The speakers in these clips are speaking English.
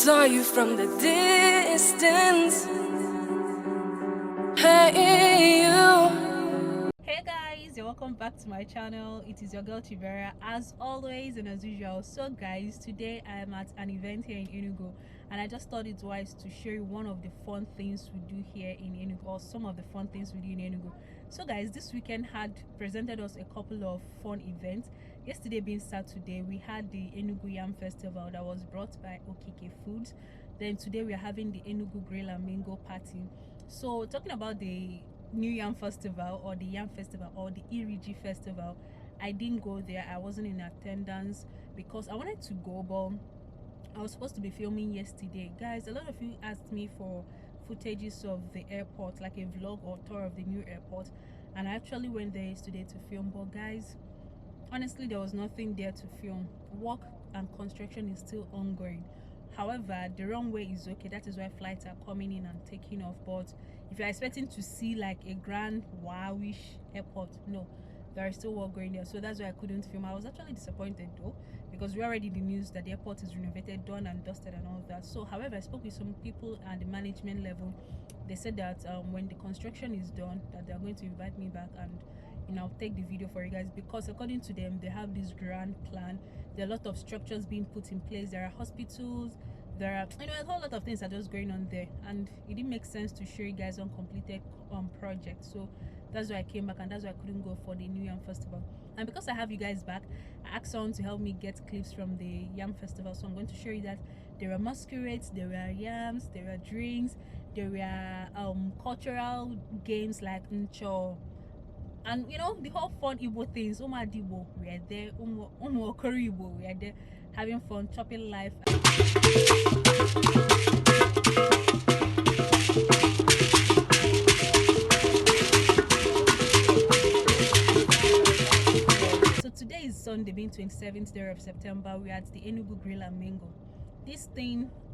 saw you from the distance. Hey you. Hey guys, you're welcome back to my channel. It is your girl Vera, as always and as usual. So guys, today I am at an event here in Enugu, and I just thought it wise to show you one of the fun things we do here in Enugu, or some of the fun things we do in Enugu. So guys, this weekend had presented us a couple of fun events. Yesterday being Saturday, we had the Enugu Yam festival that was brought by Okike Foods. Then today we are having the Enugu Grilla Mango party. So talking about the New Yam Festival, or the Yam Festival, or the Iriji Festival, I didn't go there. I wasn't in attendance because I wanted to go, but I was supposed to be filming yesterday. Guys, a lot of you asked me for footages of the airport, like a vlog or tour of the new airport, and I actually went there yesterday to film. But guys, honestly, there was nothing there to film. Work and construction is still ongoing. However, the runway is okay. That is why flights are coming in and taking off. But if you're expecting to see like a grand wowish airport, no, there is still work going there. So that's why I couldn't film. I was actually disappointed though, because we already the news that the airport is renovated, done and dusted and all that. So however, I spoke with some people at the management level. They said that when the construction is done, that they are going to invite me back and I'll take the video for you guys, because according to them, they have this grand plan. There are a lot of structures being put in place. There are hospitals, there are a whole lot of things are just going on there, and it didn't make sense to show you guys uncompleted projects. So that's why I came back, and that's why I couldn't go for the New Yam Festival. And because I have you guys back, I asked someone to help me get clips from the Yam Festival. So I'm going to show you that there are masquerades, there are yams, there are drinks, there are cultural games like ncho, and the whole fun Igbo things. Umadibo, we are there. Okoribo, we are there, having fun, chopping life. So today is Sunday, being 27th day of September. We are at the Enugu Grilla Mango.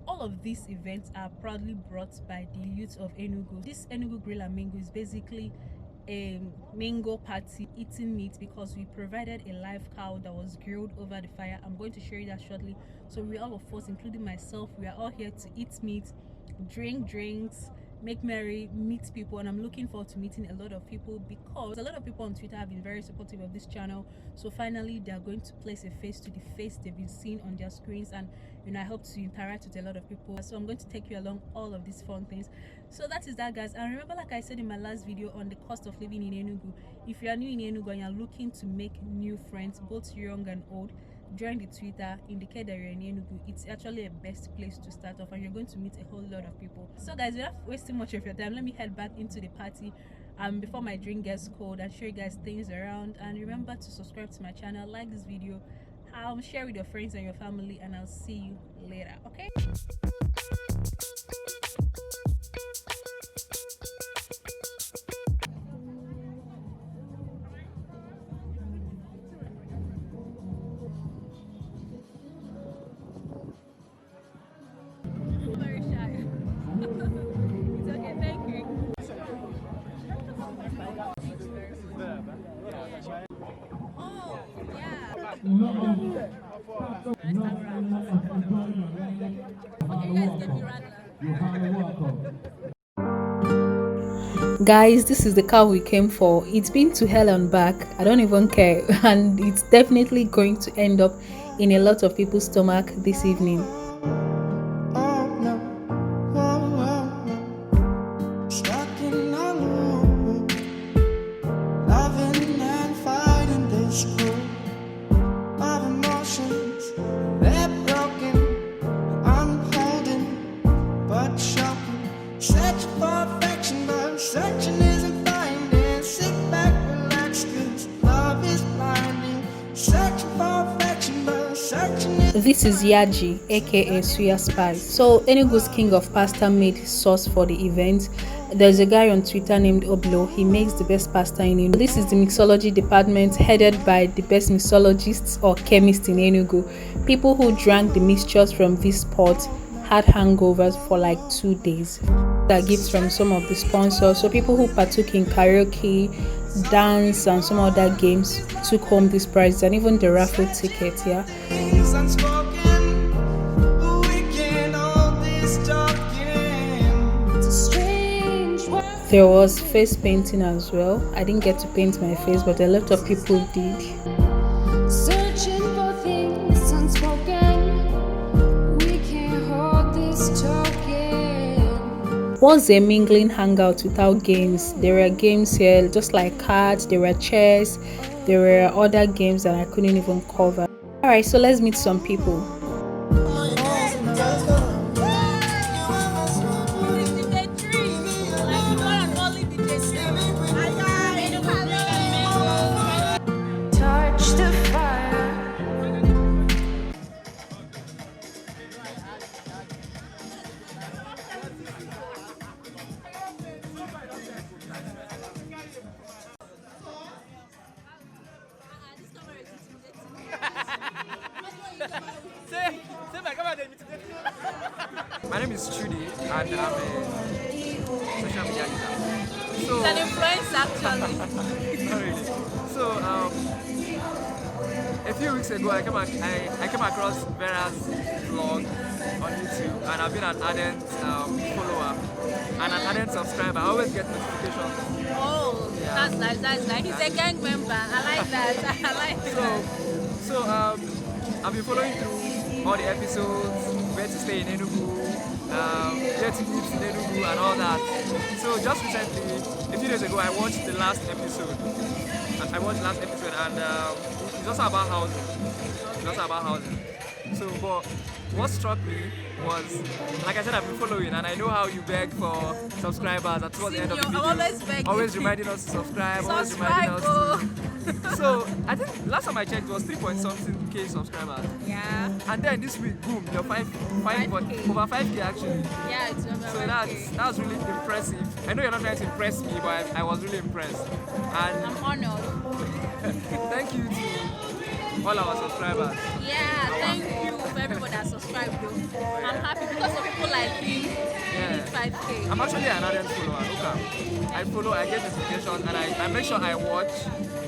All of these events are proudly brought by the youth of Enugu. This Enugu Grilla Mango is basically a mango party, eating meat, because we provided a live cow that was grilled over the fire. I'm going to show you that shortly. So we, all of us, including myself, we are all here to eat meat, drink drinks, make merry, meet people, and I'm looking forward to meeting a lot of people, because a lot of people on Twitter have been very supportive of this channel. So finally they are going to place a face to the face they've been seeing on their screens, and I hope to interact with a lot of people. So I'm going to take you along all of these fun things. So that is that, guys. And remember, like I said in my last video on the cost of living in Enugu, if you are new in Enugu and you're looking to make new friends, both young and old, join the Twitter, indicate that you're in Enugu. It's actually a best place to start off, and you're going to meet a whole lot of people. So guys, without wasting much of your time, let me head back into the party before my drink gets cold, and show you guys things around. And remember to subscribe to my channel, like this video, share with your friends and your family, and I'll see you later. Okay. Guys, this is the car we came for. It's been to hell and back. I don't even care, and it's definitely going to end up in a lot of people's stomach this evening. This is Yaji, aka Suya Spice. So Enugu's king of pasta made sauce for the event. There's a guy on Twitter named Oblo. He makes the best pasta in Enugu. This is the mixology department, headed by the best mixologists or chemists in Enugu. People who drank the mixtures from this pot had hangovers for like 2 days. That gifts from some of the sponsors. So people who partook in karaoke, dance, and some other games took home this prize, and even the raffle ticket. Yeah. There was face painting as well. I didn't get to paint my face, but a lot of people did. Searching for things unspoken. We can't hold this talking. Was a mingling hangout without games. There were games here, just like cards, there were chess, there were other games that I couldn't even cover. Alright, so let's meet some people. Touch the fire. My name is Trudy and I'm a social media user. So, It's an influence actually. not really. So, a few weeks ago I came across Vera's vlog on YouTube and I've been an ardent follower and an ardent subscriber. I always get notifications. Oh, Yeah. that's nice, that's nice. He's a gang member. I like that. I like that. So I've been following through all the episodes, where to stay in Enugu, where to eat in Enugu and all that. So just recently, a few days ago, I watched the last episode. And it's also about housing. So, but what struck me was, like I said, I've been following and I know how you beg for subscribers at towards the end of the I'm video. always begging. Always reminding us to subscribe, always reminding us to... So, I think last time I checked it was 3.something K subscribers. Yeah. And then this week, boom, you're 5K. Over 5K actually. Yeah, it's over. So that's really impressive. I know you're not trying to impress me, but I was really impressed. And I'm honored. thank you to all our subscribers. Yeah, thank you for everyone that subscribed though. I'm happy because of people like you. Yeah. Hit 5K. I'm actually an ardent follower. Look, I follow, I get notifications, and I make sure I watch.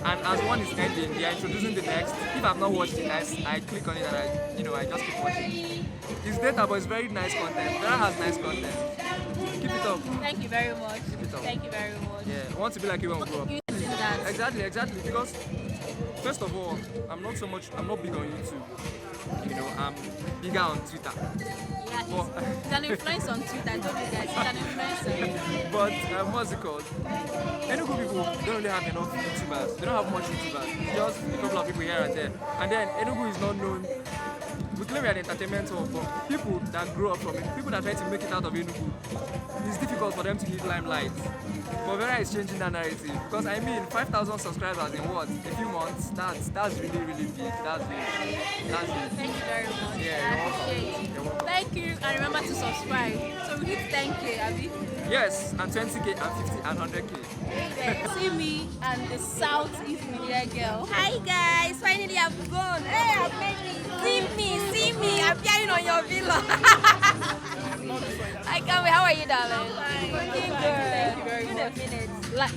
And as one is ending, they are introducing the next. If I've not watched it, I click on it and I just keep watching. It's data, but it's very nice content. Vera has nice content. Keep it up. Thank you very much. Keep it up. Thank you very much. Yeah, I want to be like you when we grow up. You do that. Exactly. Because first of all, I'm not big on YouTube. You know, I'm bigger on Twitter. Yeah, he's an influencer on Twitter. I told you guys, he's an influencer. But what's it called? Enugu people don't really have enough YouTubers. They don't have much YouTubers. It's just a couple of people here and there. And then Enugu is not known. We claim we are an entertainment hub, but people that grow up from it, people that try to make it out of Enugu, it's difficult for them to hit limelight. But Vera is changing that narrative because 5,000 subscribers in what? A few months? That's really big. That's big. Thank you very much. Yeah, I appreciate it. you're welcome. Thank you, and remember to subscribe. So we hit 10K, Abby. Yes, and 20K and 50 and 100K. See me and the Southeast Media Girl. Hi guys, finally I'm gone. Hey, I've made it. See me, I'm appearing on your villa. I can't wait. How are you, darling? Thank you very much.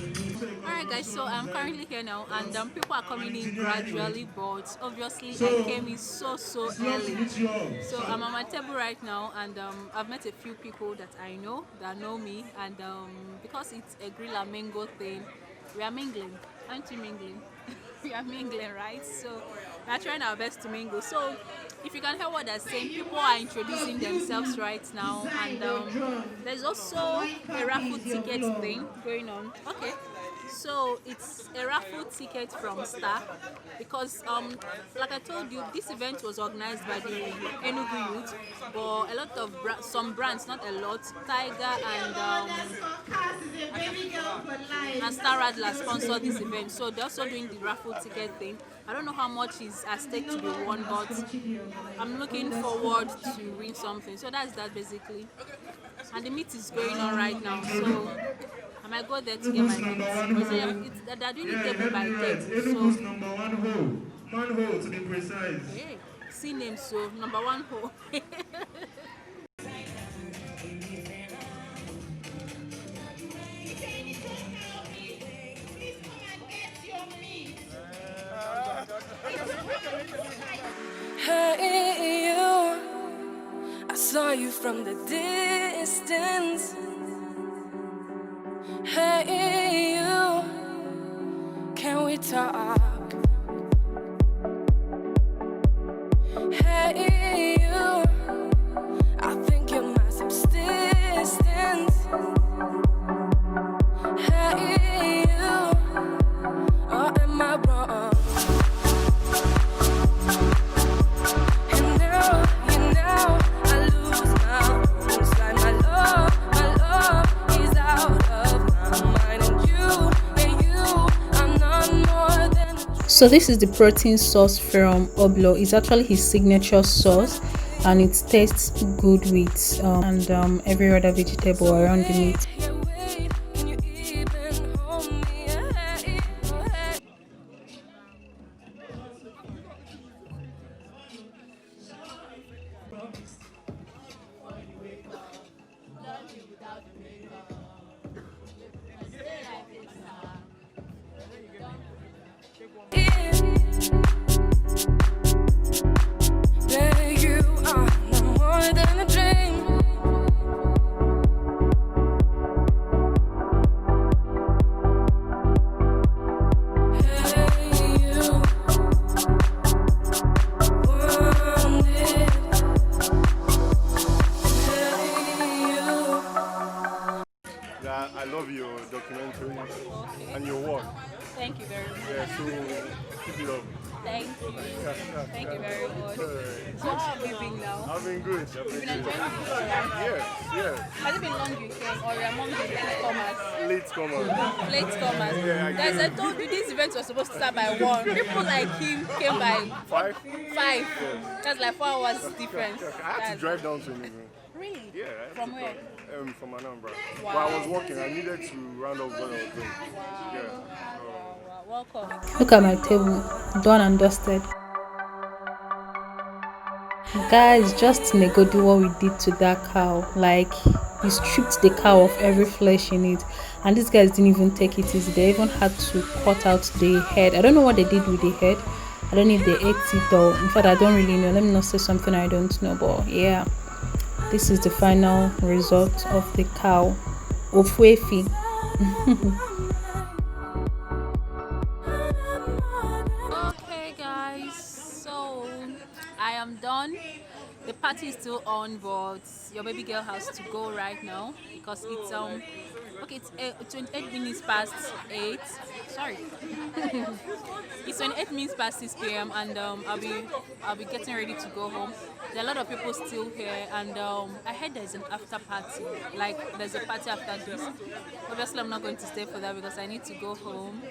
Alright guys, so I'm currently here now and people are coming in gradually, but obviously I came in so early. So I'm on my table right now and I've met a few people that I know, that know me, and because it's a Grill&Mingle thing, we are mingling. Aren't you mingling? We are mingling, right? So we are trying our best to mingle. So if you can hear what they're saying, people are introducing themselves right now, and there's also a raffle ticket thing going on. Okay, so it's a raffle ticket from Star because like I told you, this event was organized by the Enugu youth, but a lot of some brands, not a lot, Tiger and Star Radler sponsored this event, so they're also doing the raffle ticket thing. I don't know how much is at stake to be won, but I'm looking forward to win something. So that's that basically. And the meet is going on right now, so I might go there to get my meat. They're doing it table by table. So one hole to be precise. hey, see names, so number 1 hole. Hey, you. I saw you from the distance. Hey, you, can we talk? Hey, you, I think you're my subsistence. Hey, you, or am I wrong? And now, I lose my own sight. My love is out of my mind. And you are not more than a So this is the protein sauce from Oblo. It's actually his signature sauce, and it tastes good with every other vegetable around the meat. Hey, wait, can you even hold me? Hey, hey. Baby, you are no more than a dream. Hey, you want it. Hey, you. Yeah, I love your documentary and your work. Thank you very much. Yeah, so keep it up. Thank you. Thank you very much. Alright. So how have you been now? I've been good. You've been enjoying the show, right? Yes. Has it been long you came, or you're among the latecomers? Late comer. Latecomers. Yeah, I Guys, I came. told you this event was supposed to start by 1. People like him came by 5. 5. That's like 4 hours difference. I had to That's- drive down to Enugu. Really? Yeah. I had From to where? drive. From Anambra. Wow. But I was working. I needed to round up what I was doing. Yeah. Wow, welcome. Look at my table, done and dusted. Guys, just negodi what we did to that cow. Like, we stripped the cow of every flesh in it, and these guys didn't even take it easy. They even had to cut out the head. I don't know what they did with the head. I don't know if they ate it, or in fact I don't really know. Let me not say something I don't know, but yeah, this is the final result of the cow. Ofwefi. Okay, guys, so I am done. The party is still on, but your baby girl has to go right now because it's okay, it's 28 minutes past 8. Sorry. It's 28 minutes past 6 p.m. and I'll be getting ready to go home. There are a lot of people still here, and I heard there's an after party. Like, there's a party after this. Obviously, I'm not going to stay for that because I need to go home,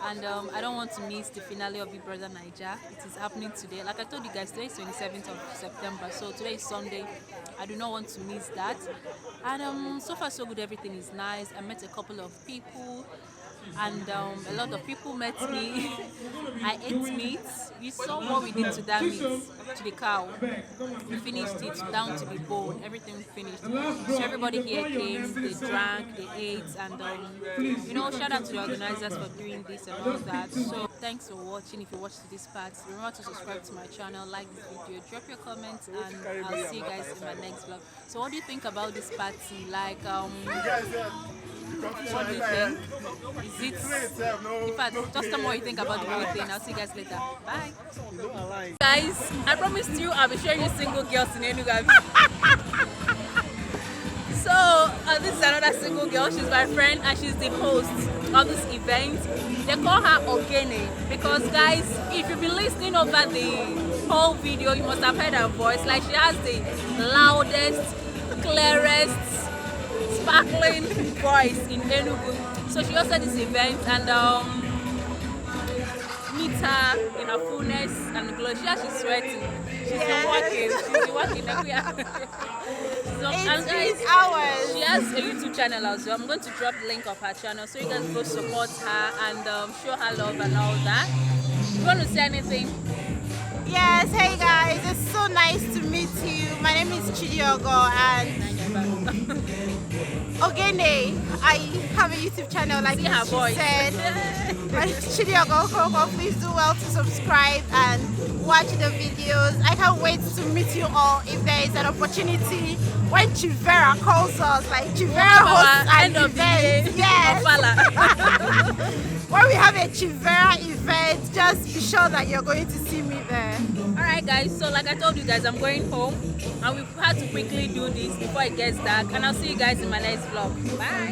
and I don't want to miss the finale of Big Brother Naija. It is happening today. Like I told you guys, today is 27th of September, so today is Sunday. I do not want to miss that. And so far so good. Everything is nice. I met a couple of people, and a lot of people met me. I ate meat. You saw what we did to that meat, to the cow. We finished it down to the bone. Everything finished. So everybody here came, they drank, they ate, and shout out to the organizers for doing this and all that. So thanks for watching. If you watched this part, remember to subscribe to my channel, like this video, drop your comments, and I'll see you guys in my next vlog. So what do you think about this party? Like, what do you think? Is it? In fact, just tell me what you think about the whole thing. I'll see you guys later. Bye. Guys, I promised you I'll be showing you single girls in Enugu. So this is another single girl. She's my friend and she's the host of this event. They call her Ogene because, guys, if you've been listening over the whole video, you must have heard her voice. Like, she has the loudest, clearest, sparkling voice in Enugu. So she hosted this event, and meet her in her fullness and glow. She's sweating. She's been working. She's been working every and guys, hours. she has a YouTube channel as well. I'm going to drop the link of her channel so you guys go support her and show her love and all that. You want to say anything? Yes, hey guys, it's so nice to meet you. My name is Chidiogo and Ogene. I have a YouTube channel like See her she voice. said. My name is Chidiogo. Please do well to subscribe and watch the videos. I can't wait to meet you all if there is an opportunity when Vera calls us, like Vera hosts an event. Yes. When we have a Vera event, just be sure that you're going to see me there. Alright guys, so like I told you guys, I'm going home and we've had to quickly do this before it gets dark, and I'll see you guys in my next vlog. Bye.